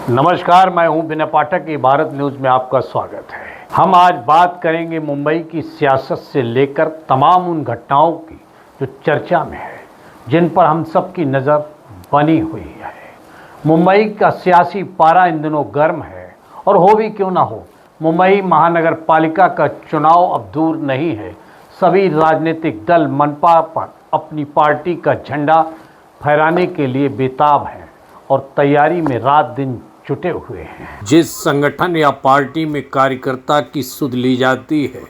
नमस्कार, मैं हूं विनय पाठक। ये भारत न्यूज़ में आपका स्वागत है। हम आज बात करेंगे मुंबई की सियासत से लेकर तमाम उन घटनाओं की जो चर्चा में है, जिन पर हम सबकी नज़र बनी हुई है। मुंबई का सियासी पारा इन दिनों गर्म है, और हो भी क्यों ना हो, मुंबई महानगर पालिका का चुनाव अब दूर नहीं है। सभी राजनीतिक दल मनपा पर अपनी पार्टी का झंडा फहराने के लिए बेताब हैं और तैयारी में रात दिन जुटे हुए हैं। जिस संगठन या पार्टी में कार्यकर्ता की सुध ली जाती है,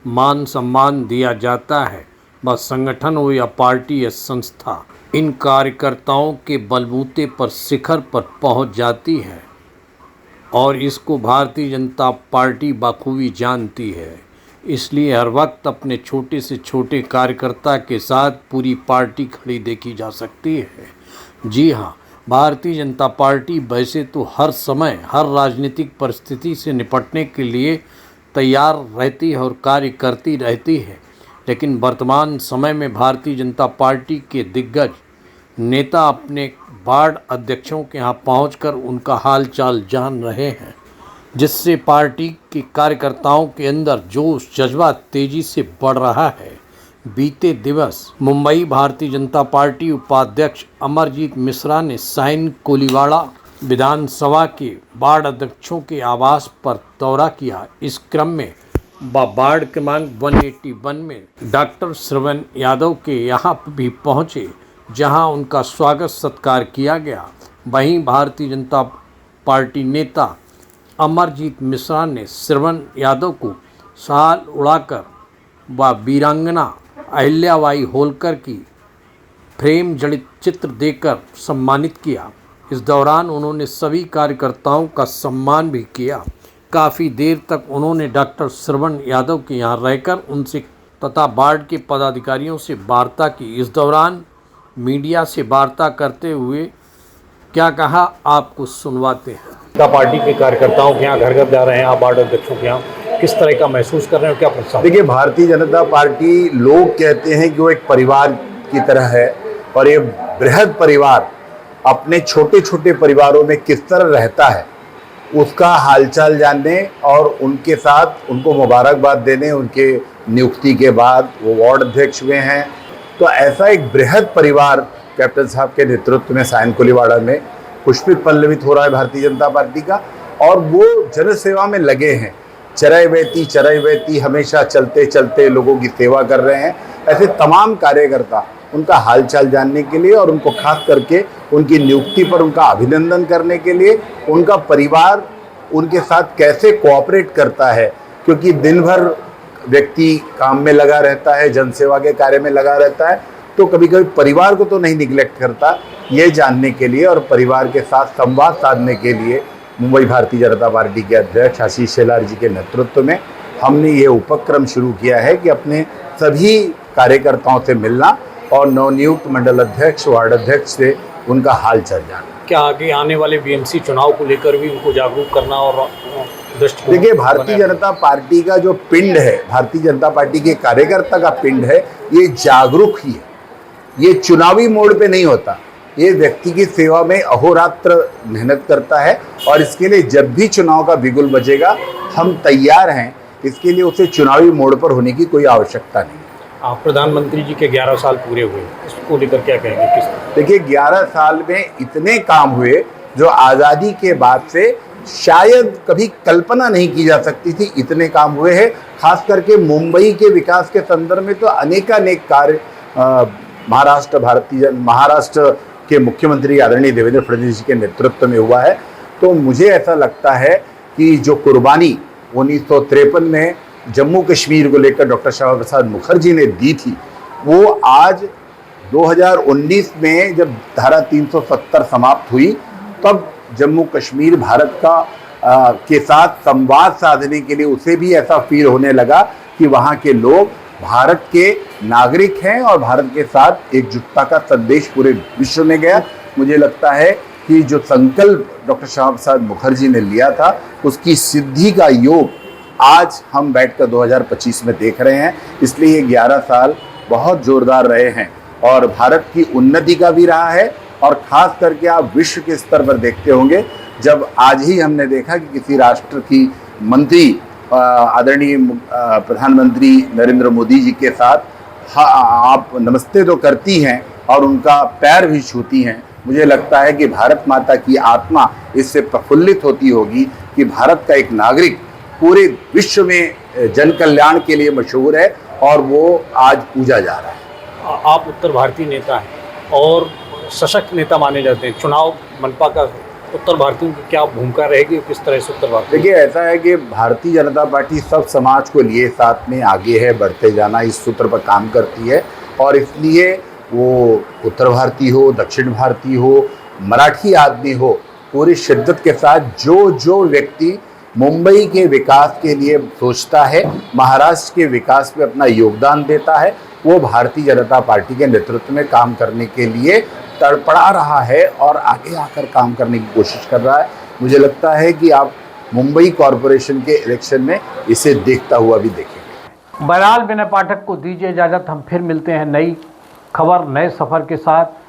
मान सम्मान दिया जाता है, वह संगठन हो या पार्टी या संस्था, इन कार्यकर्ताओं के बलबूते पर शिखर पर पहुंच जाती है। और इसको भारतीय जनता पार्टी बखूबी जानती है। इसलिए हर वक्त अपने छोटे से छोटे कार्यकर्ता के साथ पूरी पार्टी खड़ी देखी जा सकती है। जी हाँ, भारतीय जनता पार्टी वैसे तो हर समय हर राजनीतिक परिस्थिति से निपटने के लिए तैयार रहती है और कार्य करती रहती है, लेकिन वर्तमान समय में भारतीय जनता पार्टी के दिग्गज नेता अपने वार्ड अध्यक्षों के यहाँ पहुंचकर उनका हालचाल जान रहे हैं, जिससे पार्टी के कार्यकर्ताओं के अंदर जोश जज्बा तेजी से बढ़ रहा है। बीते दिवस मुंबई भारतीय जनता पार्टी उपाध्यक्ष अमरजीत मिश्रा ने साइन कोलीवाड़ा विधानसभा के वार्ड अध्यक्षों के आवास पर दौरा किया। इस क्रम में वार्ड क्रमांक 181 में डॉक्टर श्रवण यादव के यहाँ भी पहुँचे, जहां उनका स्वागत सत्कार किया गया। वहीं भारतीय जनता पार्टी नेता अमरजीत मिश्रा ने श्रवण यादव को शाल उड़ाकर व वीरांगना अहिल्याबाई होलकर की फ्रेम जड़ित चित्र देकर सम्मानित किया। इस दौरान उन्होंने सभी कार्यकर्ताओं का सम्मान भी किया। काफ़ी देर तक उन्होंने डॉक्टर श्रवण यादव के यहाँ रहकर उनसे तथा वार्ड के पदाधिकारियों से वार्ता की। इस दौरान मीडिया से वार्ता करते हुए क्या कहा, आपको सुनवाते हैं। पार्टी के कार्यकर्ताओं के यहाँ घर घर जा रहे हैं, आप वार्ड अध्यक्षों के यहाँ किस तरह का महसूस कर रहे हैं, क्या प्रस्ताव? देखिए, भारतीय जनता पार्टी, लोग कहते हैं कि वो एक परिवार की तरह है, और ये बृहद परिवार अपने छोटे छोटे परिवारों में किस तरह रहता है उसका हालचाल जानने और उनके साथ उनको मुबारकबाद देने। उनके नियुक्ति के बाद वो वार्ड अध्यक्ष हुए हैं, तो ऐसा एक बृहद परिवार कैप्टन साहब के नेतृत्व में साइन कोलीवाड़ा में पुष्पित पल्लवित हो रहा है भारतीय जनता पार्टी का, और वो जन सेवा में लगे हैं। चरय बेती हमेशा चलते चलते लोगों की सेवा कर रहे हैं। ऐसे तमाम कार्यकर्ता उनका हालचाल जानने के लिए और उनको खास करके उनकी नियुक्ति पर उनका अभिनंदन करने के लिए, उनका परिवार उनके साथ कैसे कोऑपरेट करता है, क्योंकि दिन भर व्यक्ति काम में लगा रहता है, जनसेवा के कार्य में लगा रहता है, तो कभी कभी परिवार को तो नहीं निगलेक्ट करता। ये जानने के लिए और परिवार के साथ संवाद साधने के लिए मुंबई भारतीय जनता पार्टी के अध्यक्ष आशीष शेलार जी के नेतृत्व में हमने ये उपक्रम शुरू किया है कि अपने सभी कार्यकर्ताओं से मिलना और नवनियुक्त मंडल अध्यक्ष, वार्ड अध्यक्ष से उनका हाल चाल जानना। क्या आगे आने वाले बीएमसी चुनाव को लेकर भी उनको जागरूक करना और देखिए, भारतीय जनता पार्टी का जो पिंड है, भारतीय जनता पार्टी के कार्यकर्ता का पिंड है, ये जागरूक ही है। ये चुनावी मोड पे नहीं होता, ये व्यक्ति की सेवा में अहोरात्र मेहनत करता है, और इसके लिए जब भी चुनाव का बिगुल बजेगा हम तैयार हैं। इसके लिए उसे चुनावी मोड पर होने की कोई आवश्यकता नहीं। आप प्रधानमंत्री जी के 11 साल पूरे हुए, इसको लेकर क्या कहेंगे? किस देखिए, 11 साल में इतने काम हुए जो आज़ादी के बाद से शायद कभी कल्पना नहीं की जा सकती थी, इतने काम हुए हैं। खास करके मुंबई के विकास के संदर्भ में तो अनेकानेक कार्य महाराष्ट्र के मुख्यमंत्री आदरणीय देवेंद्र फडणवीस जी के नेतृत्व में हुआ है। तो मुझे ऐसा लगता है कि जो कुर्बानी 1953 में जम्मू कश्मीर को लेकर डॉक्टर श्यामा प्रसाद मुखर्जी ने दी थी, वो आज 2019 में जब धारा 370 समाप्त हुई, तब जम्मू कश्मीर भारत का के साथ संवाद साधने के लिए उसे भी ऐसा फील होने लगा कि वहाँ के लोग भारत के नागरिक हैं और भारत के साथ एकजुटता का संदेश पूरे विश्व में गया। मुझे लगता है कि जो संकल्प डॉक्टर श्यामा प्रसाद मुखर्जी ने लिया था, उसकी सिद्धि का योग आज हम बैठकर 2025 में देख रहे हैं। इसलिए ये 11 साल बहुत जोरदार रहे हैं और भारत की उन्नति का भी रहा है। और ख़ास करके आप विश्व के स्तर पर देखते होंगे जब आज ही हमने देखा कि किसी राष्ट्र की मंत्री आदरणीय प्रधानमंत्री नरेंद्र मोदी जी के साथ आप नमस्ते तो करती हैं और उनका पैर भी छूती हैं, मुझे लगता है कि भारत माता की आत्मा इससे प्रफुल्लित होती होगी कि भारत का एक नागरिक पूरे विश्व में जन कल्याण के लिए मशहूर है और वो आज पूजा जा रहा है। आप उत्तर भारतीय नेता हैं और सशक्त नेता माने जाते हैं। चुनाव मनपा का उत्तर भारतीयों की क्या भूमिका रहेगी, किस तरह से उत्तर भारतीय? देखिए, ऐसा है कि भारतीय जनता पार्टी सब समाज को लिए साथ में आगे है, बढ़ते जाना इस सूत्र पर काम करती है और इसलिए वो उत्तर भारतीय हो, दक्षिण भारतीय हो, मराठी आदमी हो, पूरी शिद्दत के साथ जो व्यक्ति मुंबई के विकास के लिए सोचता है, महाराष्ट्र के विकास में अपना योगदान देता है, वो भारतीय जनता पार्टी के नेतृत्व में काम करने के लिए तड़पड़ा रहा है और आगे आकर काम करने की कोशिश कर रहा है। मुझे लगता है कि आप मुंबई कॉरपोरेशन के इलेक्शन में इसे देखता हुआ भी देखेंगे। बहरहाल विनय पाठक को दीजिए इजाज़त। हम फिर मिलते हैं नई खबर, नए सफ़र के साथ।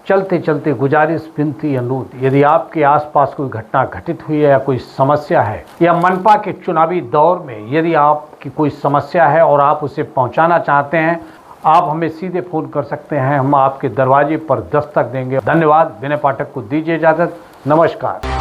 चलते चलते गुजारिश, विनती, अनुरोध, यदि आपके आसपास कोई घटना घटित हुई है या कोई समस्या है या मनपा के चुनावी दौर में यदि आपकी कोई समस्या है और आप उसे पहुंचाना चाहते हैं, आप हमें सीधे फ़ोन कर सकते हैं। हम आपके दरवाजे पर दस्तक देंगे। धन्यवाद। विनय पाठक को दीजिए इजाज़त। नमस्कार।